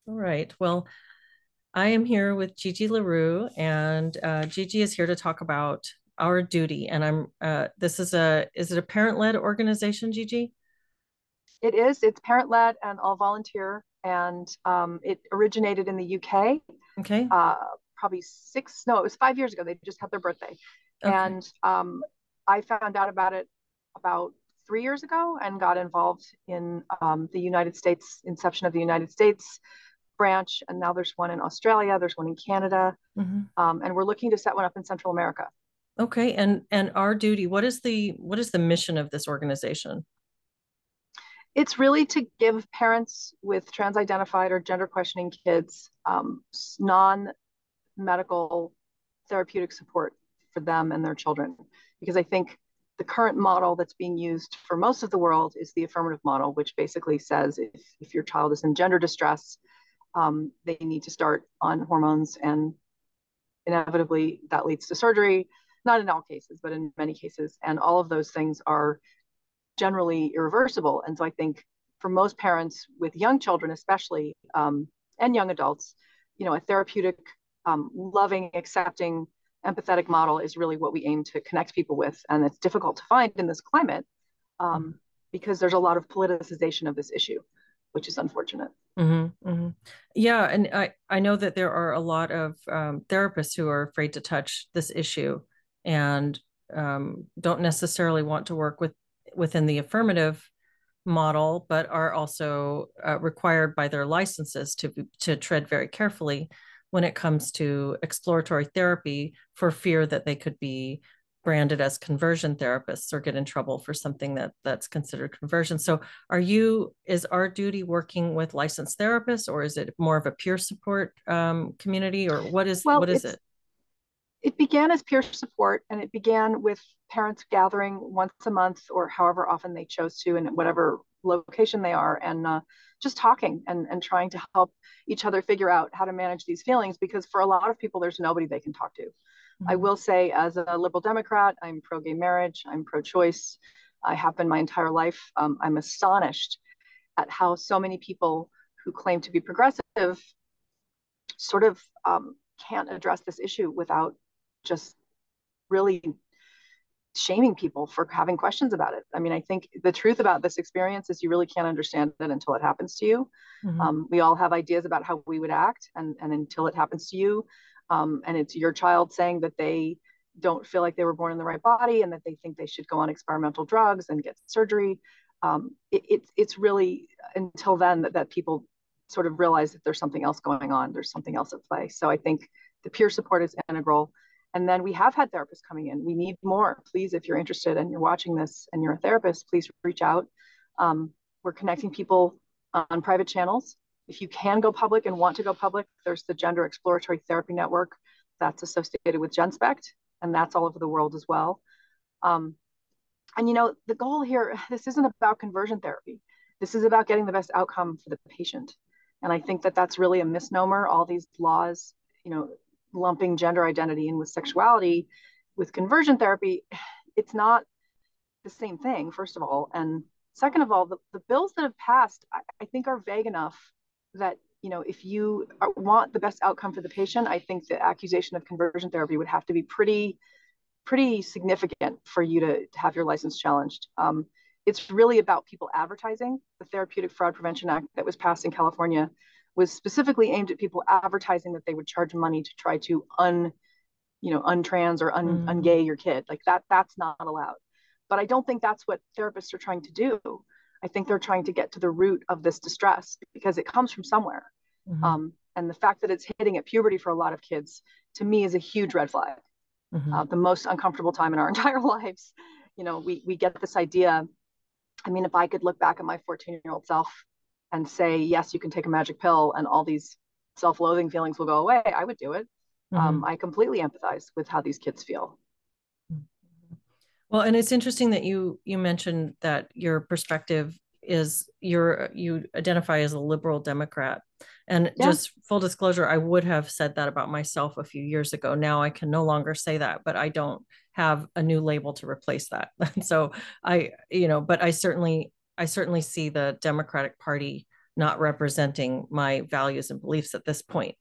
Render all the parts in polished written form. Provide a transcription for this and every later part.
All right. Well, I am here with Gigi Larue, and Gigi is here to talk about Our Duty. And this is it a parent-led organization, Gigi? It is. It's parent-led and all volunteer, and it originated in the UK. Okay. Uh, Probably no, it was 5 years ago. They just had their birthday, Okay. and I found out about it about 3 years ago and got involved in the United States inception of the United States branch, and now there's one in Australia. There's one in Canada, Hmm. and we're looking to set one up in Central America. Okay. And Our Duty, what is the mission of this organization? It's really to give parents with trans identified or gender questioning kids non medical therapeutic support for them and their children. Because I think the current model that's being used for most of the world is the affirmative model, which basically says if your child is in gender distress, they need to start on hormones, and inevitably that leads to surgery. Not in all cases, but in many cases. And all of those things are generally irreversible. And so I think for most parents with young children, especially, and young adults, a therapeutic, loving, accepting, empathetic model is really what we aim to connect people with. And it's difficult to find in this climate because there's a lot of politicization of this issue, which is unfortunate. Hmm. Hmm. Yeah, and I know that there are a lot of therapists who are afraid to touch this issue and don't necessarily want to work within the affirmative model, but are also required by their licenses to tread very carefully when it comes to exploratory therapy for fear that they could be branded as conversion therapists or get in trouble for something that's considered conversion. So is Our Duty working with licensed therapists, or is it more of a peer support community, or what is Well, what is it? it began as peer support, and it began with parents gathering once a month or however often they chose to in whatever location they are, and just talking and trying to help each other figure out how to manage these feelings, because for a lot of people there's nobody they can talk to. I Mhm. will say, as a liberal Democrat, I'm pro-gay marriage, I'm pro-choice. I have been my entire life. I'm astonished at how so many people who claim to be progressive sort of can't address this issue without just really shaming people for having questions about it. I mean, I think the truth about this experience is you really can't understand it until it happens to you. Mhm. We all have ideas about how we would act, and until it happens to you, and it's your child saying that they don't feel like they were born in the right body and that they think they should go on experimental drugs and get surgery. It's really until then that people sort of realize that there's something else going on, there's something else at play. So I think the peer support is integral. And then we have had therapists coming in. We need more. Please, if you're interested and you're watching this and you're a therapist, please reach out. We're connecting people on private channels. If you can go public and want to go public, there's the Gender Exploratory Therapy Network that's associated with GenSpect, and that's all over the world as well. Um, and the goal here, this isn't about conversion therapy. This is about getting the best outcome for the patient. And I think that that's really a misnomer. All these laws, you know, lumping gender identity in with sexuality, with conversion therapy, it's not the same thing, first of all. And second of all, the bills that have passed, I think are vague enough that, if you want the best outcome for the patient, I think the accusation of conversion therapy would have to be pretty significant for you to have your license challenged. It's really about people advertising. The Therapeutic Fraud Prevention Act that was passed in California was specifically aimed at people advertising that they would charge money to try to untrans or Mhm. ungay your kid. Like that's not allowed. But I don't think that's what therapists are trying to do. I think they're trying to get to the root of this distress because it comes from somewhere. Mhm. And the fact that it's hitting at puberty for a lot of kids, to me, is a huge red flag. Mhm. The most uncomfortable time in our entire lives. We get this idea. I mean, if I could look back at my 14-year-old self and say, yes, you can take a magic pill and all these self-loathing feelings will go away, I would do it. Mhm. I completely empathize with how these kids feel. Mhm. Well, and it's interesting that you mentioned that your perspective is you identify as a liberal Democrat. And Yeah. just full disclosure, I would have said that about myself a few years ago. Now I can no longer say that, but I don't have a new label to replace that. And so but I certainly see the Democratic Party not representing my values and beliefs at this point.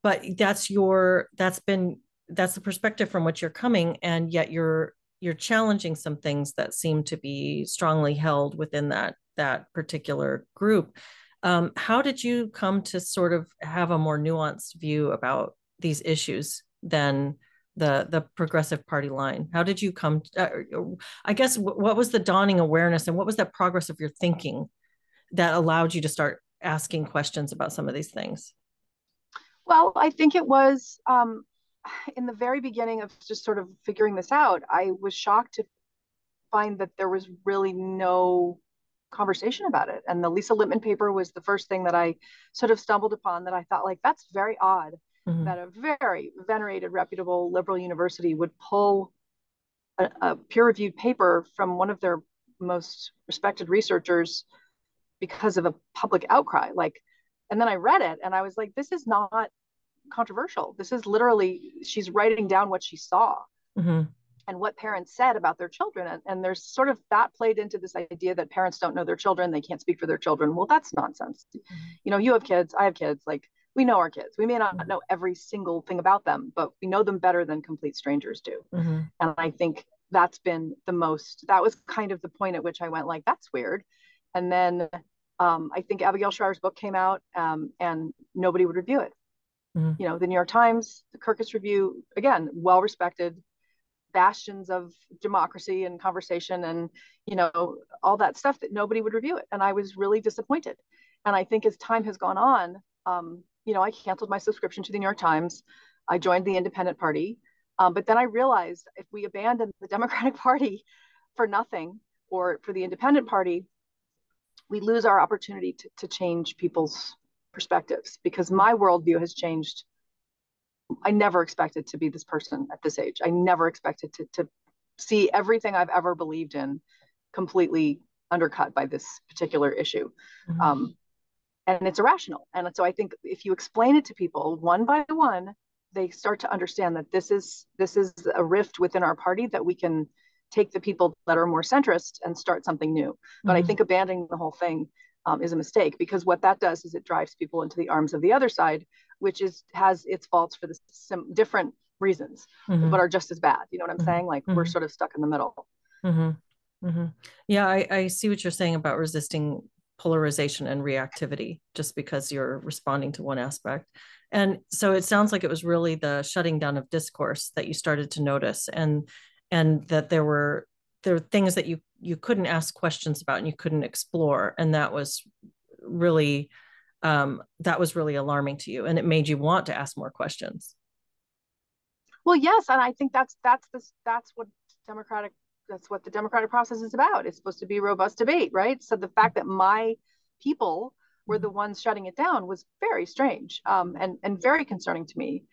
But that's the perspective from which you're coming, and yet you're challenging some things that seem to be strongly held within that particular group. How did you come to sort of have a more nuanced view about these issues than the progressive party line? How did you come I guess what was the dawning awareness, and what was that progress of your thinking that allowed you to start asking questions about some of these things? Well, I think it was in the very beginning of just sort of figuring this out, I was shocked to find that there was really no conversation about it. And the Lisa Lippman paper was the first thing that I sort of stumbled upon, that I thought, like, that's very odd Mm-hmm. that a very venerated, reputable liberal university would pull a peer-reviewed paper from one of their most respected researchers because of a public outcry. Like, and then I read it and I was like, this is not controversial. This is literally, she's writing down what she saw. Mm-hmm. And what parents said about their children. And there's sort of that played into this idea that parents don't know their children, they can't speak for their children. Well, that's nonsense. Mm-hmm. You know, you have kids, I have kids, like, we know our kids. We may not Mm-hmm. know every single thing about them, but we know them better than complete strangers do. Mm-hmm. And I think that's been that was kind of the point at which I went, like, that's weird. And then I think Abigail Schreier's book came out, and nobody would review it. Mm-hmm. You know, the New York Times, the Kirkus Review, again, well-respected bastions of democracy and conversation and, you know, all that stuff, that nobody would review it. And I was really disappointed. And I think as time has gone on, you know, I canceled my subscription to the New York Times. I joined the Independent Party. But then I realized if we abandon the Democratic Party for nothing, or for the Independent Party, we lose our opportunity to change people's perspectives, because my worldview has changed. I never expected to be this person at this age. I never expected to see everything I've ever believed in completely undercut by this particular issue. Mm-hmm. And it's irrational. And so I think if you explain it to people one by one, they start to understand that this is a rift within our party, that we can take the people that are more centrist and start something new. But Mm-hmm. I think abandoning the whole thing is a mistake, because what that does is it drives people into the arms of the other side, which has its faults for some different reasons, Mm-hmm. but are just as bad. You know what I'm Mm-hmm. saying? Like, Mm-hmm. we're sort of stuck in the middle. Mm-hmm. Mm-hmm. Yeah, I see what you're saying about resisting polarization and reactivity just because you're responding to one aspect. And so it sounds like it was really the shutting down of discourse that you started to notice, and that there were things that you couldn't ask questions about and you couldn't explore, and that was really alarming to you, and it made you want to ask more questions. Well, yes, and I think that's what the democratic process is about. It's supposed to be robust debate, right? So the fact that my people were the ones shutting it down was very strange, and very concerning to me.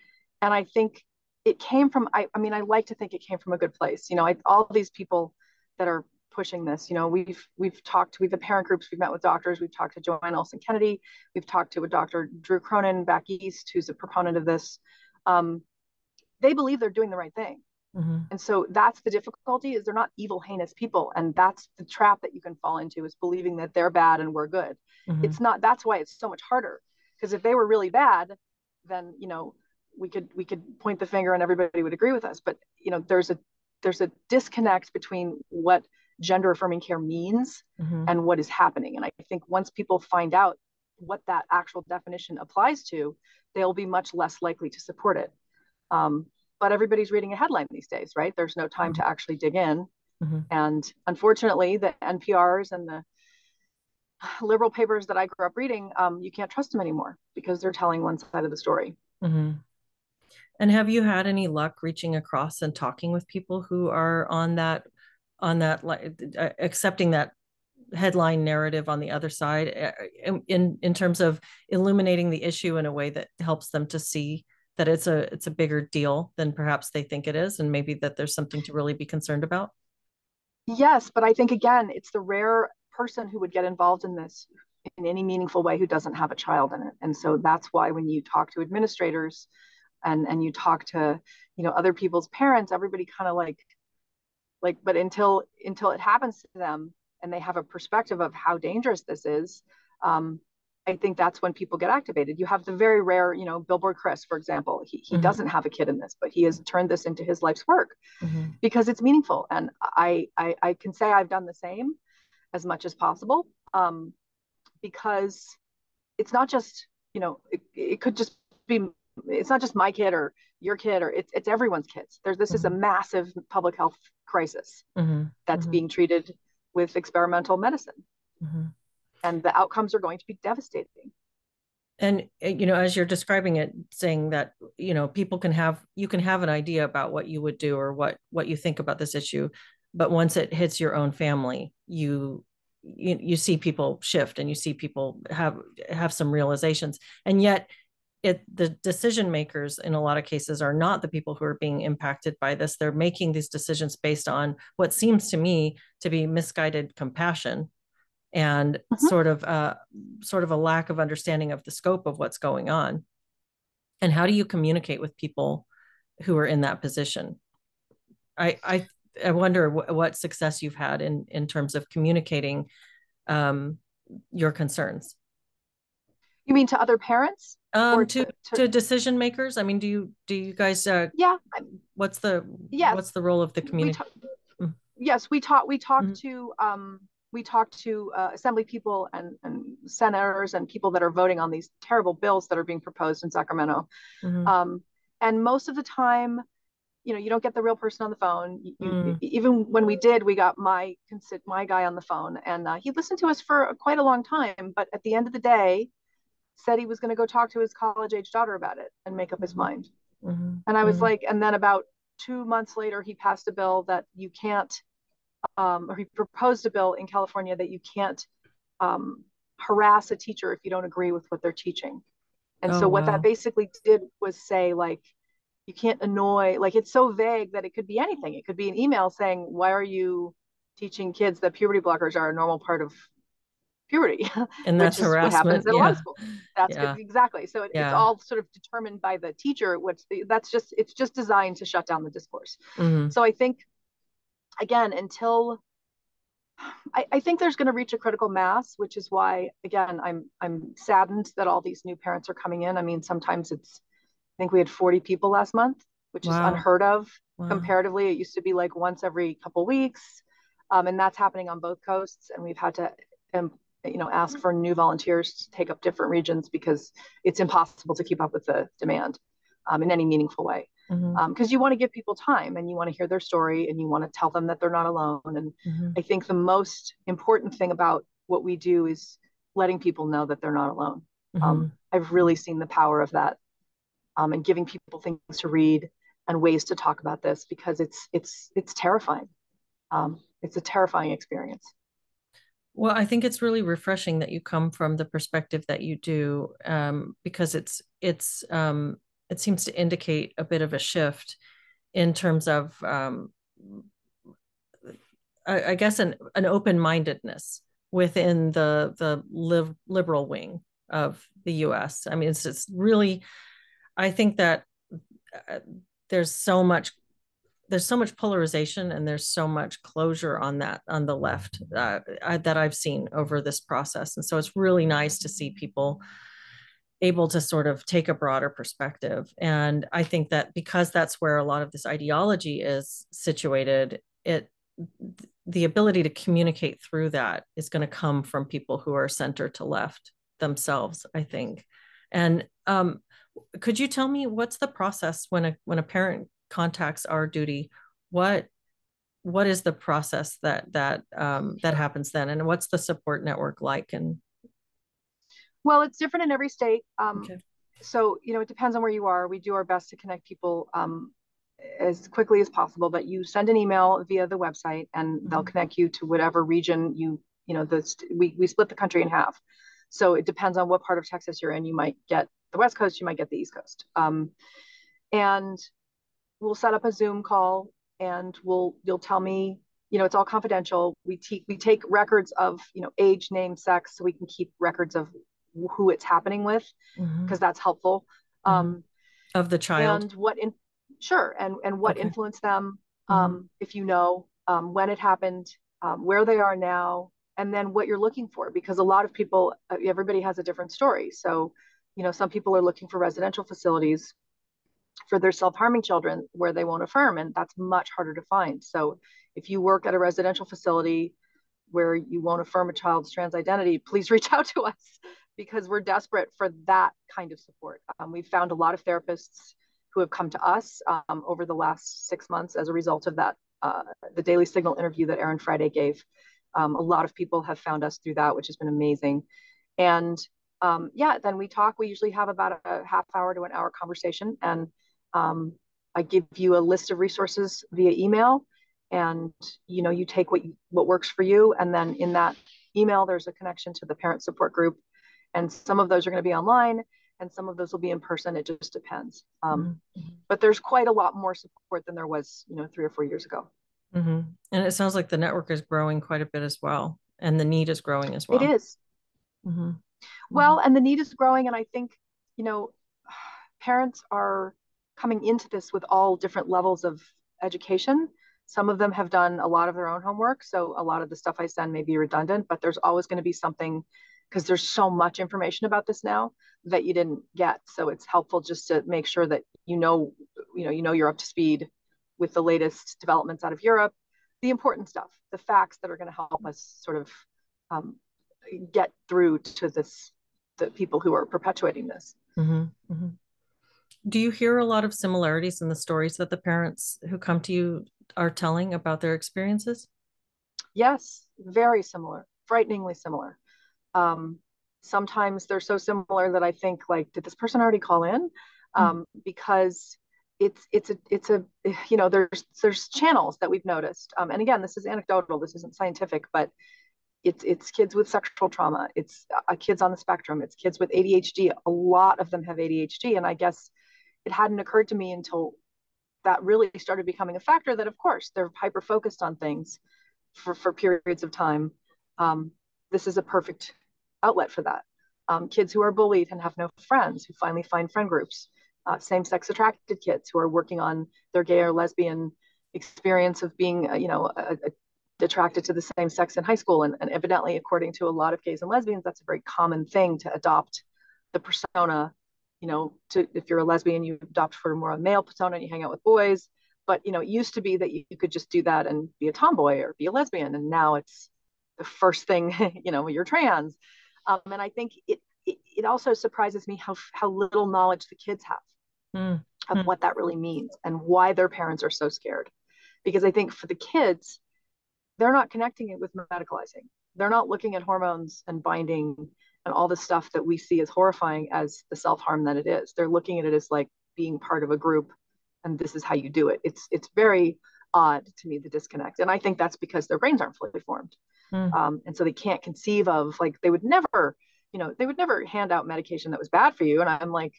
And I think it came from, I mean, I like to think it came from a good place. You know, all these people that are pushing this, you know, we've had parent groups, we've met with doctors, we've talked to Joanne Olson Kennedy, we've talked to a Dr. Drew Cronin back east, who's a proponent of this. They believe they're doing the right thing. Mm-hmm. And so that's the difficulty, is they're not evil, heinous people. And that's the trap that you can fall into, is believing that they're bad and we're good. Mm-hmm. It's not, that's why it's so much harder. Because if they were really bad, then, you know, we could point the finger and everybody would agree with us. But, you know, there's a disconnect between what gender affirming care means Mm-hmm. and what is happening. And I think once people find out what that actual definition applies to, they'll be much less likely to support it. But everybody's reading a headline these days, right? There's no time to actually dig in. Mm-hmm. And unfortunately, the NPRs and the liberal papers that I grew up reading, you can't trust them anymore, because they're telling one side of the story. Mm-hmm. And have you had any luck reaching across and talking with people who are on that accepting that headline narrative on the other side, in terms of illuminating the issue in a way that helps them to see that it's a bigger deal than perhaps they think it is, and maybe that there's something to really be concerned about? Yes, but I think, again, it's the rare person who would get involved in this in any meaningful way who doesn't have a child in it. And so that's why when you talk to administrators and you talk to, you know, other people's parents, everybody kind of like, but until it happens to them and they have a perspective of how dangerous this is, I think that's when people get activated. You have the very rare, Billboard Chris, for example. He Mm-hmm. doesn't have a kid in this, but he has turned this into his life's work Mm-hmm. because it's meaningful. And I can say I've done the same as much as possible, because it's not just, it could just be, it's not just my kid or your kid, or it's everyone's kids. This is a massive public health crisis that's being treated with experimental medicine. And the outcomes are going to be devastating. And, as you're describing it, saying that, you can have an idea about what you would do or what you think about this issue, but once it hits your own family, you see people shift, and you see people have some realizations. And yet the decision makers in a lot of cases are not the people who are being impacted by this. They're making these decisions based on what seems to me to be misguided compassion and sort of a lack of understanding of the scope of what's going on. And how do you communicate with people who are in that position? I wonder what success you've had in terms of communicating your concerns. You mean to other parents? Or to decision makers? I mean, do you guys yeah, what's the role of the community? Yes, we talk to assembly people and senators and people that are voting on these terrible bills that are being proposed in Sacramento. And most of the time, you don't get the real person on the phone. Even when we did, we got my guy on the phone, and he listened to us for quite a long time. But at the end of the day, said he was going to go talk to his college-age daughter about it and make up his mind. And I was like, and then about 2 months later, he passed a bill that you can't, or he proposed a bill in California that you can't harass a teacher if you don't agree with what they're teaching. And so what that basically did was say, like, you can't annoy, like, it's so vague that it could be anything. It could be an email saying, why are you teaching kids that puberty blockers are a normal part of puberty? And that's harassment. What happens in a lot of schools. That's exactly. So it's all sort of determined by the teacher, it's just designed to shut down the discourse. So I think, again, until I think there's going to reach a critical mass, which is why, again, I'm saddened that all these new parents are coming in. I mean, sometimes I think we had 40 people last month, which is unheard of. Comparatively. It used to be like once every couple weeks. And that's happening on both coasts. And we've had to, ask for new volunteers to take up different regions because it's impossible to keep up with the demand in any meaningful way. Because you want to give people time, and you want to hear their story, and you want to tell them that they're not alone. And I think the most important thing about what we do is letting people know that they're not alone. I've really seen the power of that, and giving people things to read and ways to talk about this, because it's terrifying. It's a terrifying experience. Well, I think it's really refreshing that you come from the perspective that you do, because it seems to indicate a bit of a shift in terms of, I guess, an open-mindedness within the liberal wing of the U.S. I mean, it's really, I think that there's so much polarization, and there's so much closure on the left that I've seen over this process. And so it's really nice to see people able to sort of take a broader perspective. And I think that because that's where a lot of this ideology is situated, the ability to communicate through that is going to come from people who are center to left themselves, I think. And could you tell me what's the process when a parent contacts Our Duty? What is the process that happens then, and what's the support network like? And well, it's different in every state. So it depends on where you are. We do our best to connect people as quickly as possible, but you send an email via the website, and they'll connect you to whatever region we split the country in half. So it depends on what part of Texas you're in. You might get the West Coast, you might get the East Coast. And we'll set up a Zoom call, and you'll tell me, it's all confidential. We take records of, age, name, sex, so we can keep records of who it's happening with, because that's helpful. Of the child. And what influenced them, if when it happened, where they are now, and then what you're looking for, because a lot of people, everybody has a different story. So, some people are looking for residential facilities for their self-harming children where they won't affirm, and that's much harder to find. So if you work at a residential facility where you won't affirm a child's trans identity, please reach out to us, because we're desperate for that kind of support. We've found a lot of therapists who have come to us over the last 6 months as a result of that, the Daily Signal interview that Aaron Friday gave. A lot of people have found us through that, which has been amazing. And then we talk. We usually have about a half hour to an hour conversation, and I give you a list of resources via email, and you take what works for you, and then in that email there's a connection to the parent support group, and some of those are going to be online and some of those will be in person. It just depends. But there's quite a lot more support than there was 3 or 4 years ago. And it sounds like the network is growing quite a bit as well, and the need is growing as well. It is. Well, and the need is growing, and I think parents are coming into this with all different levels of education. Some of them have done a lot of their own homework, so a lot of the stuff I send may be redundant, but there's always going to be something, because there's so much information about this now that you didn't get. So it's helpful just to make sure that you're up to speed with the latest developments out of Europe, the important stuff, the facts that are going to help us sort of get through to the people who are perpetuating this. Do you hear a lot of similarities in the stories that the parents who come to you are telling about their experiences? Yes, very similar, frighteningly similar. Sometimes they're so similar that I think, like, did this person already call in? Because it's a there's channels that we've noticed. And again, this is anecdotal, this isn't scientific, but it's kids with sexual trauma, it's kids on the spectrum, it's kids with ADHD. A lot of them have ADHD, and I guess it hadn't occurred to me until that really started becoming a factor, that of course they're hyper focused on things for periods of time. This is a perfect outlet for that. Kids who are bullied and have no friends, who finally find friend groups. Same-sex attracted kids who are working on their gay or lesbian experience of being attracted to the same sex in high school. And evidently, according to a lot of gays and lesbians, that's a very common thing to adopt the persona. If you're a lesbian, you adopt for more a male persona and you hang out with boys. But it used to be that you could just do that and be a tomboy or be a lesbian, and now it's the first thing. You're trans. And I think it also surprises me how little knowledge the kids have of what that really means and why their parents are so scared. Because I think for the kids, they're not connecting it with medicalizing. They're not looking at hormones and binding and all the stuff that we see as horrifying as the self-harm that it is. They're looking at it as like being part of a group, and this is how you do it. It's very odd to me, the disconnect. And I think that's because their brains aren't fully formed. And so they can't conceive of, like, they would never hand out medication that was bad for you. And I'm like,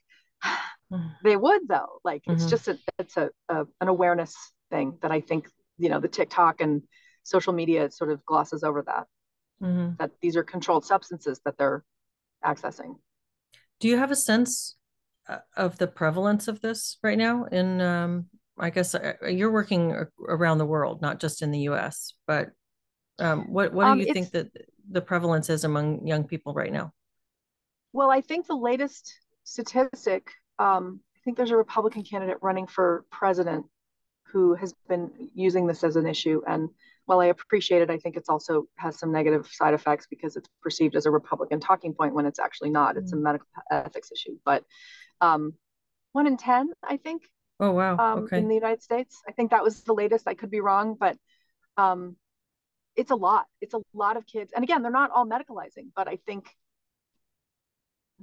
they would though. Like, it's just an awareness thing that I think, the TikTok and social media sort of glosses over that, that these are controlled substances that they're accessing. Do you have a sense of the prevalence of this right now in, I guess you're working around the world, not just in the US, but what do you think that the prevalence is among young people right now? Well, I think the latest statistic, I think there's a Republican candidate running for president who has been using this as an issue. And while I appreciate it, I think it's also has some negative side effects because it's perceived as a Republican talking point when it's actually not. It's a medical ethics issue. But 1 in 10, I think. Oh, wow. Okay. In the United States. I think that was the latest. I could be wrong, but it's a lot. It's a lot of kids. And again, they're not all medicalizing, but I think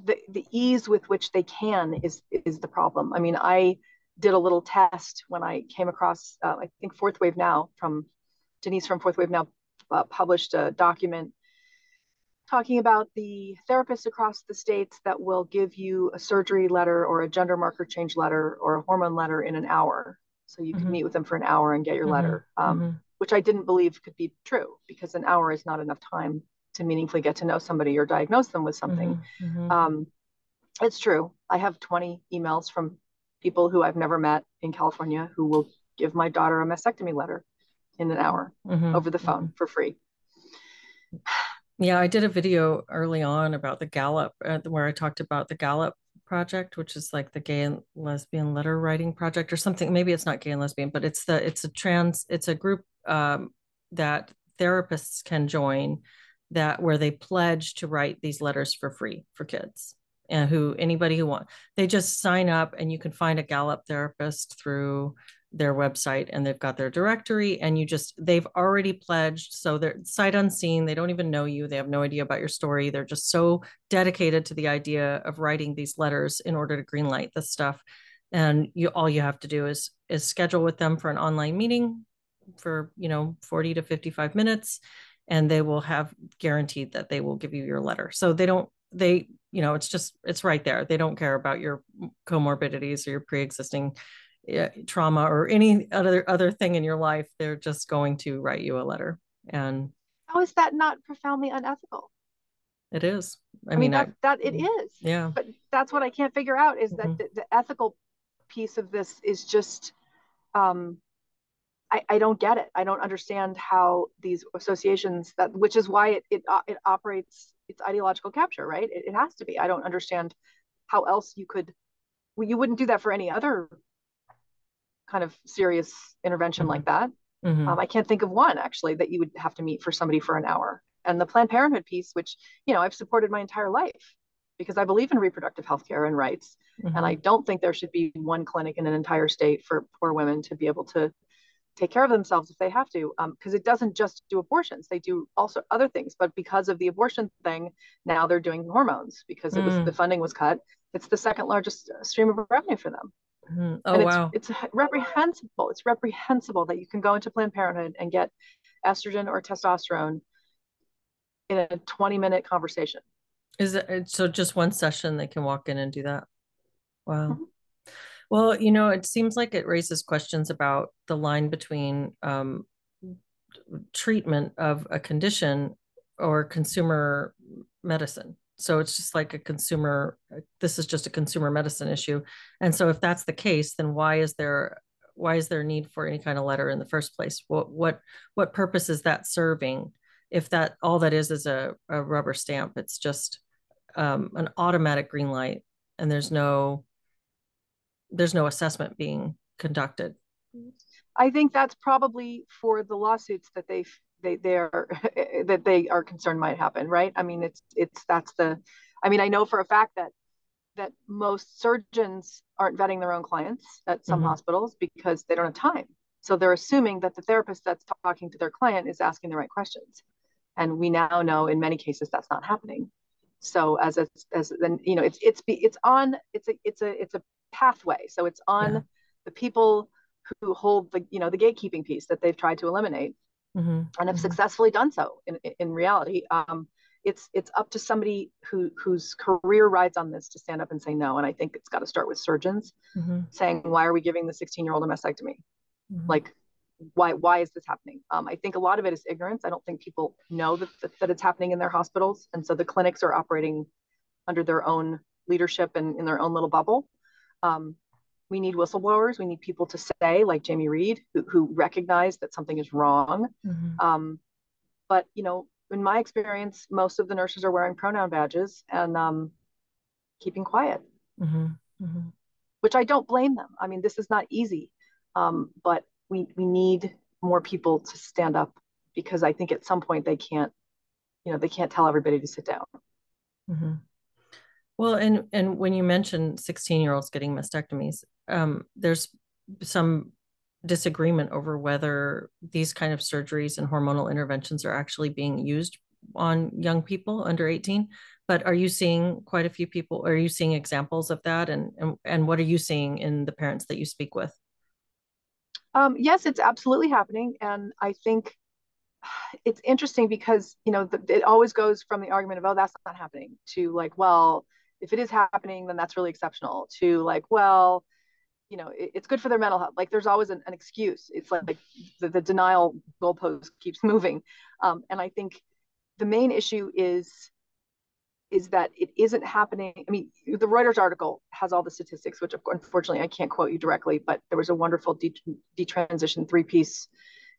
the ease with which they can is the problem. I mean, I did a little test when I came across, I think Fourth Wave Now from Denise from Fourth Wave Now published a document talking about the therapists across the states that will give you a surgery letter or a gender marker change letter or a hormone letter in an hour. So you can meet with them for an hour and get your letter, which I didn't believe could be true, because an hour is not enough time to meaningfully get to know somebody or diagnose them with something. It's true. I have 20 emails from people who I've never met in California who will give my daughter a mastectomy letter in an hour over the phone for free. Yeah, I did a video early on about the Gallup, where I talked about the Gallup project, which is like the gay and lesbian letter writing project or something. Maybe it's not gay and lesbian, but it's a group that therapists can join, that where they pledge to write these letters for free for kids, and who anybody who wants, they just sign up, and you can find a Gallup therapist through their website, and they've got their directory, and they've already pledged, so they're sight unseen, they don't even know you, they have no idea about your story, they're just so dedicated to the idea of writing these letters in order to greenlight this stuff. And all you have to do is schedule with them for an online meeting for 40 to 55 minutes, and they will have guaranteed that they will give you your letter. So it's right there. They don't care about your comorbidities or your pre-existing trauma or any other thing in your life. They're just going to write you a letter. And how is that not profoundly unethical? It is. I mean, that it is. Yeah. But that's what I can't figure out, is that the ethical piece of this is just, I don't get it. I don't understand how these associations, which is why it operates, it's ideological capture, right? It has to be. I don't understand how else you wouldn't do that for any other kind of serious intervention like that. I can't think of one, actually, that you would have to meet for somebody for an hour. And the Planned Parenthood piece, which, I've supported my entire life because I believe in reproductive health care and rights. And I don't think there should be one clinic in an entire state for poor women to be able to take care of themselves if they have to, because it doesn't just do abortions. They do also other things. But because of the abortion thing, now they're doing hormones because the funding was cut. It's the second largest stream of revenue for them. Oh, and wow. It's reprehensible. It's reprehensible that you can go into Planned Parenthood and get estrogen or testosterone in a 20-minute conversation. Is it so just one session they can walk in and do that? Wow. Well, it seems like it raises questions about the line between treatment of a condition or consumer medicine. So it's just like this is just a consumer medicine issue. And so if that's the case, then why is there need for any kind of letter in the first place? What purpose is that serving? If that all that is a rubber stamp, it's just an automatic green light, and there's no assessment being conducted. I think that's probably for the lawsuits that they are that they are concerned might happen, right? I mean, I know for a fact that most surgeons aren't vetting their own clients at some hospitals because they don't have time. So they're assuming that the therapist that's talking to their client is asking the right questions. And we now know in many cases that's not happening. So it's a pathway. So it's on the people who hold the gatekeeping piece that they've tried to eliminate and have successfully done so in reality. It's up to somebody whose career rides on this to stand up and say no. And I think it's got to start with surgeons saying, why are we giving the 16-year-old a mastectomy? Like, why is this happening? I think a lot of it is ignorance. I don't think people know that it's happening in their hospitals. And so the clinics are operating under their own leadership and in their own little bubble. We need whistleblowers. We need people to say, like Jamie Reed, who recognize that something is wrong. But, in my experience, most of the nurses are wearing pronoun badges and keeping quiet, which I don't blame them. I mean, this is not easy, but we need more people to stand up, because I think at some point they can't tell everybody to sit down. Well, and when you mention 16-year-olds getting mastectomies, there's some disagreement over whether these kind of surgeries and hormonal interventions are actually being used on young people under 18. But are you seeing quite a few people? Are you seeing examples of that? And what are you seeing in the parents that you speak with? Yes, it's absolutely happening. And I think it's interesting because, it always goes from the argument of, oh, that's not happening, to like, well, if it is happening, then that's really exceptional, to like, well, it's good for their mental health. Like, there's always an excuse. It's like the denial goalpost keeps moving. And I think the main issue is that it isn't happening. I mean, the Reuters article has all the statistics, which unfortunately I can't quote you directly, but there was a wonderful detransition 3-piece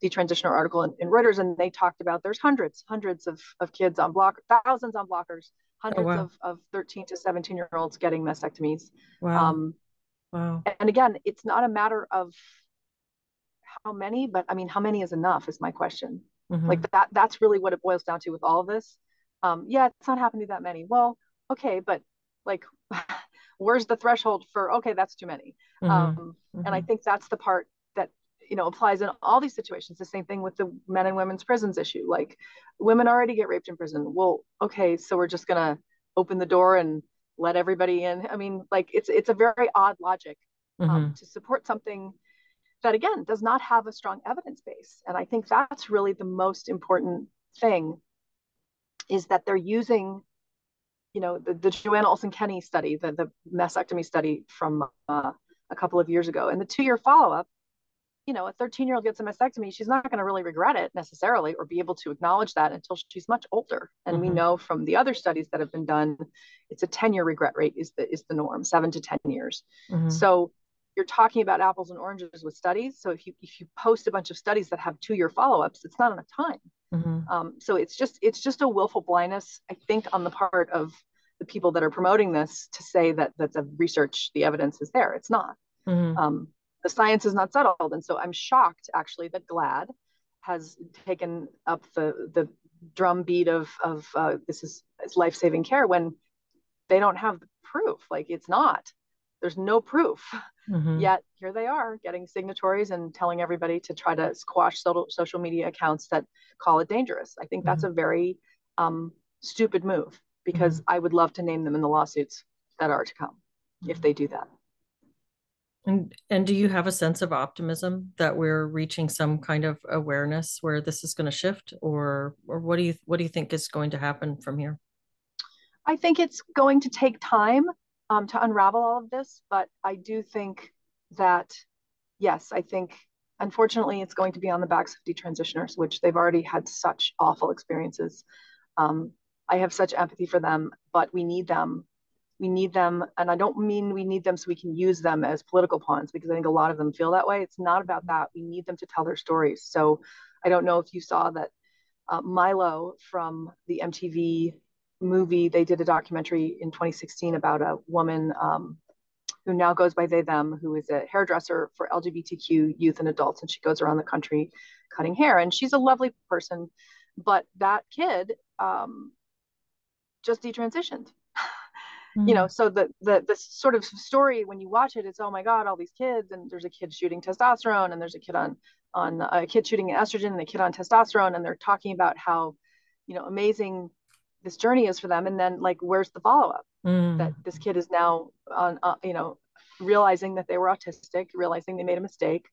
detransitioner article in Reuters, and they talked about there's hundreds of kids on block, thousands on blockers, Oh, hundreds wow. of 13 to 17-year-olds getting mastectomies. Wow. Wow. And again, it's not a matter of how many, but I mean, how many is enough is my question. Mm-hmm. Like that's really what it boils down to with all of this. Yeah, it's not happening to that many. Well, okay, but like, where's the threshold for, okay, that's too many. Mm-hmm. And I Mm-hmm. think that's the part that, applies in all these situations. The same thing with the men and women's prisons issue. Like, women already get raped in prison. Well, okay, so we're just going to open the door and let everybody in. I mean, like, it's a very odd logic Mm-hmm. to support something that, again, does not have a strong evidence base. And I think that's really the most important thing, is that they're using, the Joanna Olson-Kenny study, the mastectomy study from a couple of years ago, and the 2-year follow-up. A 13-year-old gets a mastectomy, she's not going to really regret it necessarily, or be able to acknowledge that until she's much older. And we Mm-hmm. know from the other studies that have been done, it's a 10-year regret rate is the norm, 7 to 10 years. Mm-hmm. So you're talking about apples and oranges with studies. So if you post a bunch of studies that have 2-year follow-ups, it's not enough time. Mm-hmm. So it's just a willful blindness, I think, on the part of the people that are promoting this, to say that the research, the evidence is there. It's not. Mm-hmm. The science is not settled, and so I'm shocked actually that GLAAD has taken up the drumbeat of this is life-saving care, when they don't have the proof. Like, it's not. There's no proof. Mm-hmm. Yet here they are getting signatories and telling everybody to try to squash social media accounts that call it dangerous. I think that's Mm-hmm. a very stupid move, Mm-hmm. because I would love to name them in the lawsuits that are to come if they do that. And do you have a sense of optimism that we're reaching some kind of awareness where this is going to shift, or what do you think is going to happen from here? I think it's going to take time to unravel all of this, but I do think that, yes, I think unfortunately it's going to be on the backs of detransitioners, which they've already had such awful experiences. Um, I have such empathy for them, but we need them. We need them. And I don't mean we need them so we can use them as political pawns, because I think a lot of them feel that way. It's not about that. We need them to tell their stories. So I don't know if you saw that Milo from the MTV movie, they did a documentary in 2016 about a woman who now goes by they, them, who is a hairdresser for LGBTQ youth and adults. And she goes around the country cutting hair. And she's a lovely person. But that kid just detransitioned. Mm-hmm. So the sort of story when you watch it, it's, oh my God, all these kids, and there's a kid shooting testosterone, and there's a kid on a kid shooting estrogen, and a kid on testosterone, and they're talking about how amazing this journey is for them. And then, like, where's the follow-up? That this kid is now on realizing that they were autistic, realizing they made a mistake.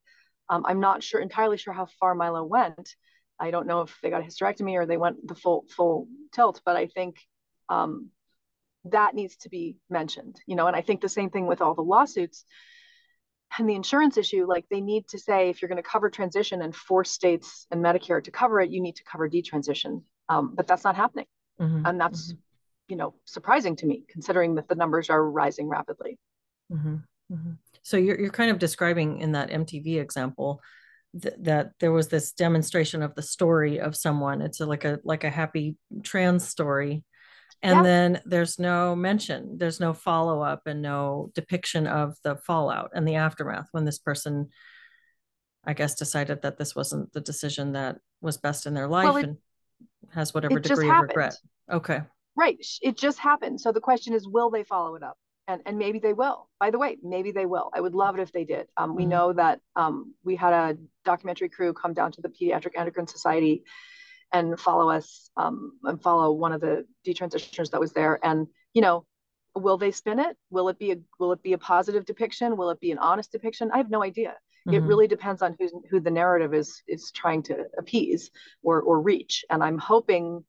I'm not entirely sure how far Milo went. I don't know if they got a hysterectomy or they went the full tilt, but I think that needs to be mentioned. And I think the same thing with all the lawsuits and the insurance issue. Like, they need to say, if you're going to cover transition and force states and Medicare to cover it, you need to cover detransition. But that's not happening. Mm-hmm. And that's, surprising to me, considering that the numbers are rising rapidly. Mm-hmm. Mm-hmm. So you're kind of describing in that MTV example that there was this demonstration of the story of someone. It's like a happy trans story, and Yeah. then there's no mention, there's no follow-up, and no depiction of the fallout and the aftermath when this person, I guess, decided that this wasn't the decision that was best in their Well, life, and has whatever it just degree of happened. regret. Okay. Right. It just happened. So the question is, will they follow it up? And maybe they will. By the way, maybe they will. I would love it if they did. We Mm-hmm. know that we had a documentary crew come down to the Pediatric Endocrine Society and follow us and follow one of the detransitioners that was there. And will they spin it? Will it be a positive depiction? Will it be an honest depiction? I have no idea. It Mm-hmm. really depends on who the narrative is trying to appease or reach. And I'm hoping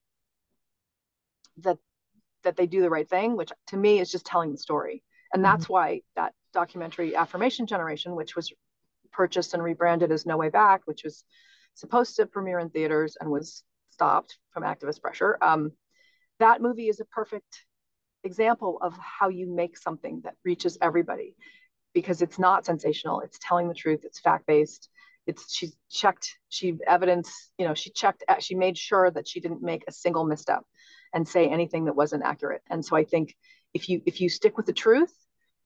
that they do the right thing, which to me is just telling the story. And Mm-hmm. that's why that documentary Affirmation Generation, which was purchased and rebranded as No Way Back, which was supposed to premiere in theaters and was stopped from activist pressure. That movie is a perfect example of how you make something that reaches everybody, because it's not sensational. It's telling the truth. It's fact-based. she made sure that she didn't make a single misstep and say anything that wasn't accurate. And so I think if you stick with the truth,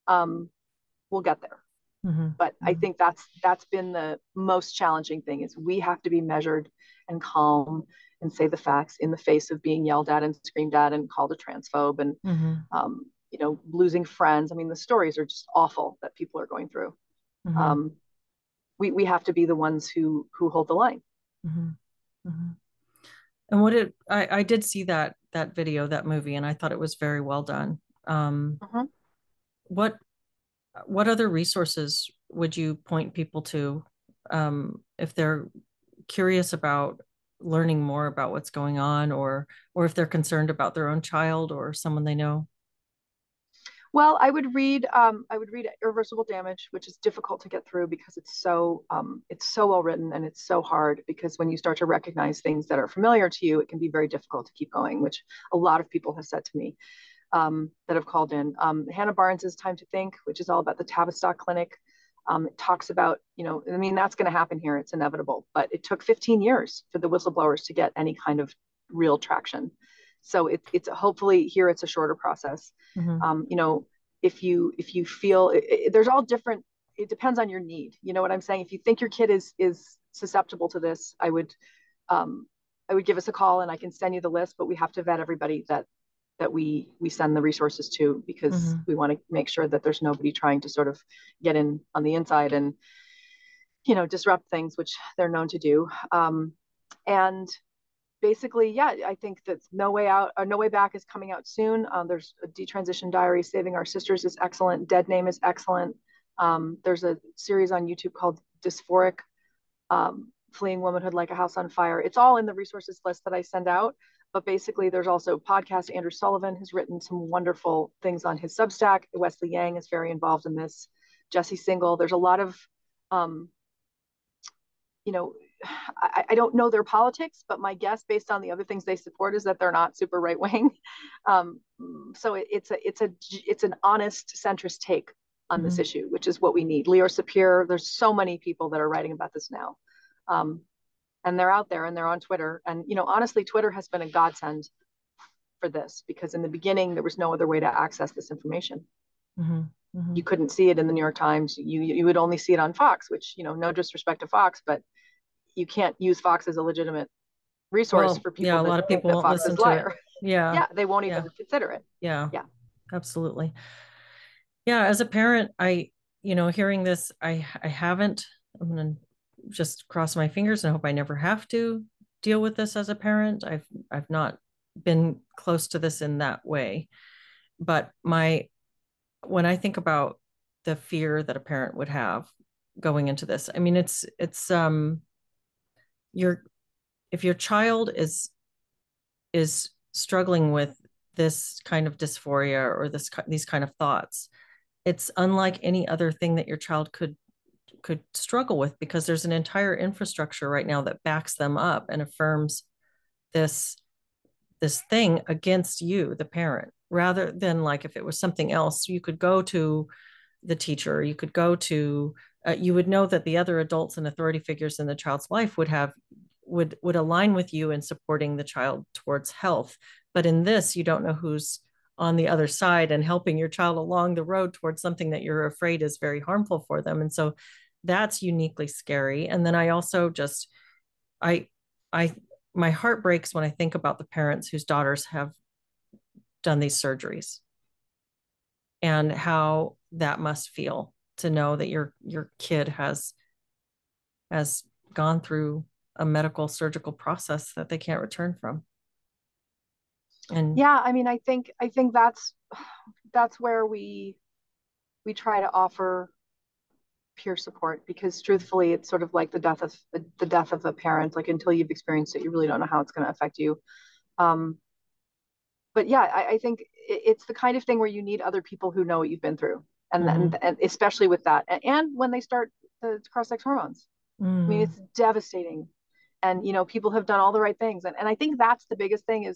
we'll get there. Mm-hmm. But I think that's been the most challenging thing, is we have to be measured and calm and say the facts in the face of being yelled at and screamed at and called a transphobe and losing friends. I mean, the stories are just awful that people are going through. Mm-hmm. We have to be the ones who hold the line. Mm-hmm. Mm-hmm. And I did see that video, that movie, and I thought it was very well done. Mm-hmm. What other resources would you point people to if they're curious about learning more about what's going on, or if they're concerned about their own child or someone they know? Well, I would read Irreversible Damage, which is difficult to get through because it's so well written, and it's so hard because when you start to recognize things that are familiar to you, it can be very difficult to keep going, which a lot of people have said to me that have called in. Hannah Barnes's Time to Think, which is all about the Tavistock Clinic. It talks about, I mean, that's going to happen here. It's inevitable, but it took 15 years for the whistleblowers to get any kind of real traction. So it's hopefully here it's a shorter process. Mm-hmm. If you feel there's all different, it depends on your need. You know what I'm saying? If you think your kid is susceptible to this, I would give us a call and I can send you the list, but we have to vet everybody that we send the resources to, because Mm-hmm. we want to make sure that there's nobody trying to sort of get in on the inside and disrupt things, which they're known to do. And basically, yeah, I think that No Way Out or No Way Back is coming out soon. There's a Detransition Diary. Saving Our Sisters is excellent. Dead Name is excellent. There's a series on YouTube called Dysphoric, Fleeing Womanhood Like a House on Fire. It's all in the resources list that I send out. But basically, there's also podcasts. Andrew Sullivan has written some wonderful things on his Substack. Wesley Yang is very involved in this. Jesse Singal. There's a lot of, I don't know their politics, but my guess, based on the other things they support, is that they're not super right wing. So it's an honest centrist take on Mm-hmm. this issue, which is what we need. Leo Sapir. There's so many people that are writing about this now. And they're out there and they're on Twitter. And, honestly, Twitter has been a godsend for this, because in the beginning, there was no other way to access this information. Mm-hmm. Mm-hmm. You couldn't see it in the New York Times. You would only see it on Fox, which, no disrespect to Fox, but you can't use Fox as a legitimate resource for people. Yeah, a lot of people won't listen to it. Yeah. Yeah, they won't even consider it. Yeah. Yeah. Absolutely. Yeah, as a parent, hearing this, I'm going to just cross my fingers and hope I never have to deal with this as a parent. I've not been close to this in that way. But when I think about the fear that a parent would have going into this, I mean, it's if your child is struggling with this kind of dysphoria or these kind of thoughts, it's unlike any other thing that your child could struggle with, because there's an entire infrastructure right now that backs them up and affirms this thing against you, the parent, rather than like if it was something else, you could go to the teacher, you could go to you would know that the other adults and authority figures in the child's life would align with you in supporting the child towards health. But in this, you don't know who's on the other side and helping your child along the road towards something that you're afraid is very harmful for them. And so that's uniquely scary. And then I also just I my heart breaks when I think about the parents whose daughters have done these surgeries, and how that must feel to know that your kid has gone through a medical surgical process that they can't return from. And yeah, I mean, I think that's where we try to offer peer support, because truthfully, it's sort of like the death of a parent. Like, until you've experienced it, you really don't know how it's going to affect you. But yeah, I think it's the kind of thing where you need other people who know what you've been through, and especially with that, and when they start the cross-sex hormones. I mean, it's devastating, and people have done all the right things, and I think that's the biggest thing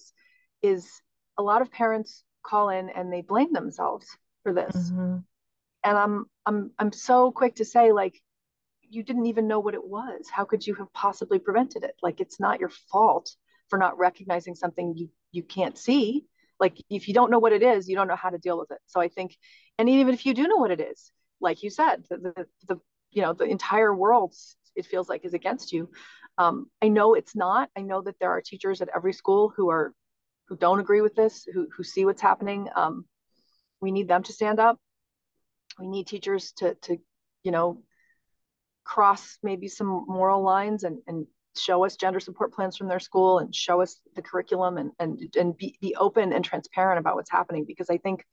is a lot of parents call in and they blame themselves for this. And I'm so quick to say, like, you didn't even know what it was. How could you have possibly prevented it? Like, it's not your fault for not recognizing something you can't see. Like, if you don't know what it is, you don't know how to deal with it. So I think, and even if you do know what it is, like you said, the entire world, it feels like, is against you. I know it's not. I know that there are teachers at every school who don't agree with this, who see what's happening. We need them to stand up. We need teachers to cross maybe some moral lines and show us gender support plans from their school and show us the curriculum and be open and transparent about what's happening, because I think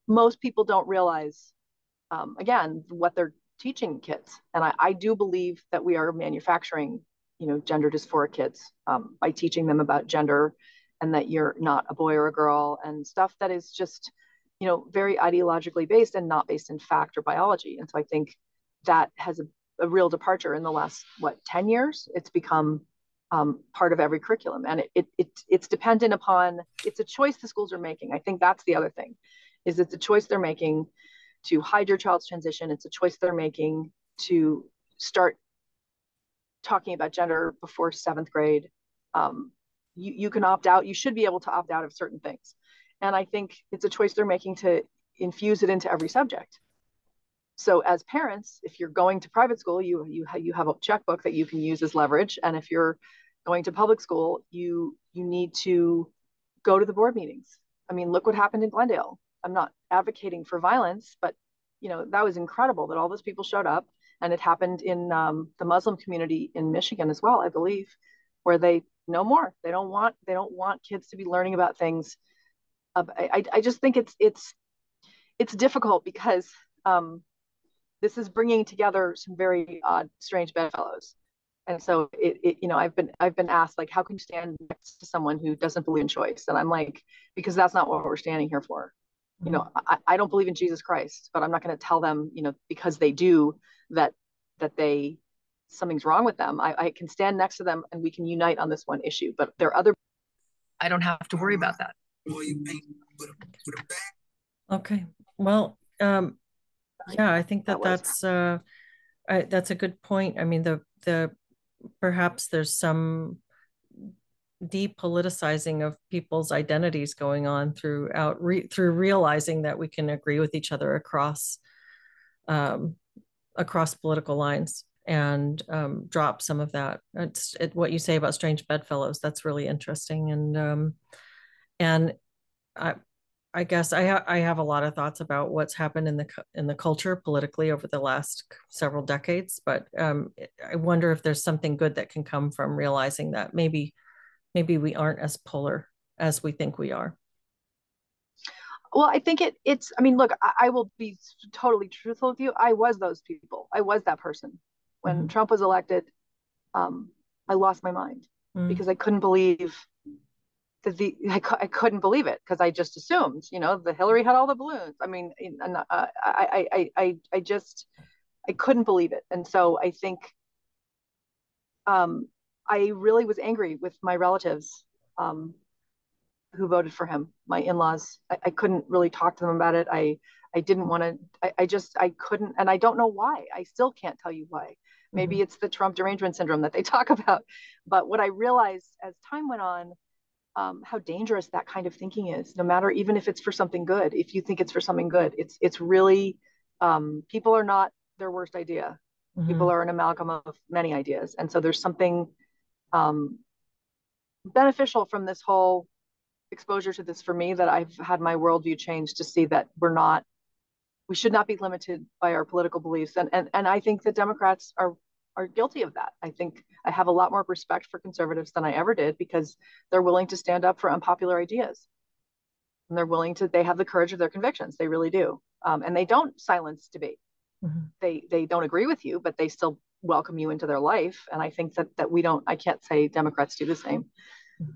most people don't realize, again, what they're teaching kids. And I do believe that we are manufacturing, gender dysphoric kids by teaching them about gender and that you're not a boy or a girl and stuff that is just, very ideologically based and not based in fact or biology. And so I think that has a real departure in the last, 10 years. It's become part of every curriculum. And it's dependent upon, it's a choice the schools are making. I think that's the other thing, is it's a choice they're making to hide your child's transition. It's a choice they're making to start talking about gender before 7th grade. You can opt out. You should be able to opt out of certain things. And I think it's a choice they're making to infuse it into every subject. So as parents, if you're going to private school, you have a checkbook that you can use as leverage. And if you're going to public school, you need to go to the board meetings. I mean, look what happened in Glendale. I'm not advocating for violence, but that was incredible that all those people showed up. And it happened in the Muslim community in Michigan as well, I believe, where they no more. They don't want kids to be learning about things. I just think it's difficult because this is bringing together some very odd, strange bedfellows. And so I've been asked, like, how can you stand next to someone who doesn't believe in choice? And I'm like, because that's not what we're standing here for. I don't believe in Jesus Christ, but I'm not going to tell them, because they do, that something's wrong with them. I can stand next to them and we can unite on this one issue, but there are other, I don't have to worry about that. Okay. Well, yeah, I think that's a good point. I mean, the perhaps there's some depoliticizing of people's identities going on through realizing that we can agree with each other across political lines and drop some of that. What you say about strange bedfellows, that's really interesting. And I guess I have a lot of thoughts about what's happened in the culture politically over the last several decades, but I wonder if there's something good that can come from realizing that maybe we aren't as polar as we think we are. Well, I think I mean, look, I will be totally truthful with you. I was those people. I was that person. When Trump was elected, I lost my mind because I couldn't believe I couldn't believe it, because I just assumed, the Hillary had all the balloons. I mean, I couldn't believe it. And so I think I really was angry with my relatives who voted for him, my in-laws. I couldn't really talk to them about it. I didn't want to, I couldn't, and I don't know why. I still can't tell you why. Maybe it's the Trump derangement syndrome that they talk about. But what I realized as time went on, how dangerous that kind of thinking is, no matter, even if it's for something good. If you think it's for something good, it's really, people are not their worst idea. People are an amalgam of many ideas. And so there's something beneficial from this whole exposure to this for me, that I've had my worldview change to see that we should not be limited by our political beliefs. And I think that Democrats are guilty of that. I think I have a lot more respect for conservatives than I ever did, because they're willing to stand up for unpopular ideas. And they have the courage of their convictions. They really do. And they don't silence debate. They don't agree with you, but they still welcome you into their life. And I think that I can't say Democrats do the same.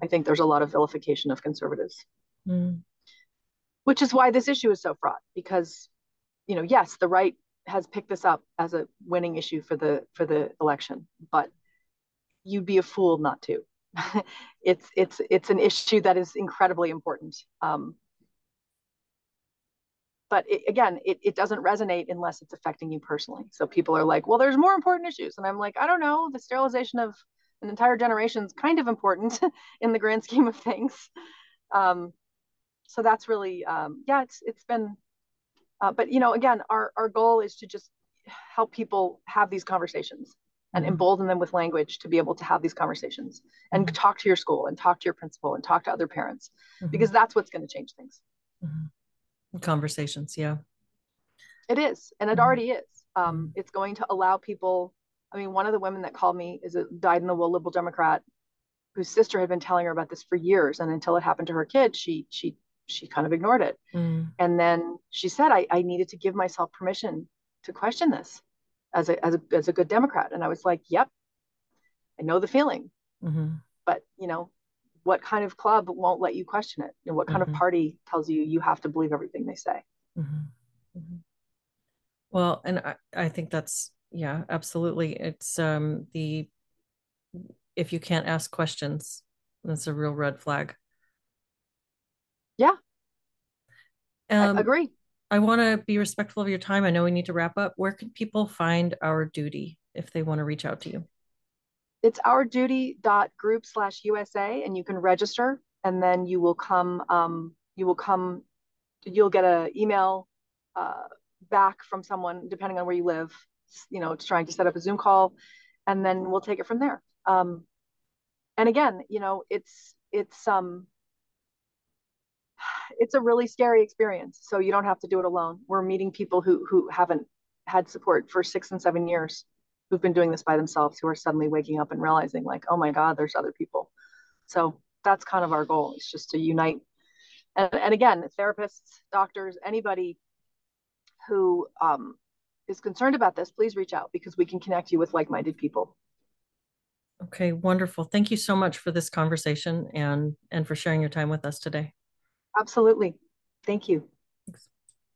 I think there's a lot of vilification of conservatives, which is why this issue is so fraught, because, yes, the right has picked this up as a winning issue for the election, but you'd be a fool not to. It's an issue that is incredibly important. but it doesn't resonate unless it's affecting you personally. So people are like, well, there's more important issues. And I'm like, I don't know. The sterilization of an entire generation is kind of important in the grand scheme of things. So that's really, it's been, but again, our goal is to just help people have these conversations and embolden them with language to be able to have these conversations and talk to your school and talk to your principal and talk to other parents, because that's what's going to change things. Conversations. Yeah. It is. And it already is. It's going to allow people. I mean, one of the women that called me is a dyed-in-the-wool liberal Democrat whose sister had been telling her about this for years. And until it happened to her kid, she kind of ignored it. And then she said, I needed to give myself permission to question this as a good Democrat. And I was like, yep, I know the feeling. But, what kind of club won't let you question it? And what kind of party tells you have to believe everything they say? Well, and I think that's, yeah, absolutely. It's if you can't ask questions, that's a real red flag. Yeah. I agree. I want to be respectful of your time. I know we need to wrap up. Where can people find Our Duty if they want to reach out to you? It's ourduty.group/USA, and you can register, and then you'll get an email back from someone, depending on where you live, trying to set up a Zoom call, and then we'll take it from there. And again, it's a really scary experience. So you don't have to do it alone. We're meeting people who haven't had support for 6 and 7 years, who've been doing this by themselves, who are suddenly waking up and realizing like, oh my God, there's other people. So that's kind of our goal. It's just to unite. And again, therapists, doctors, anybody who is concerned about this, please reach out, because we can connect you with like-minded people. Okay, wonderful. Thank you so much for this conversation and for sharing your time with us today. Absolutely. Thank you.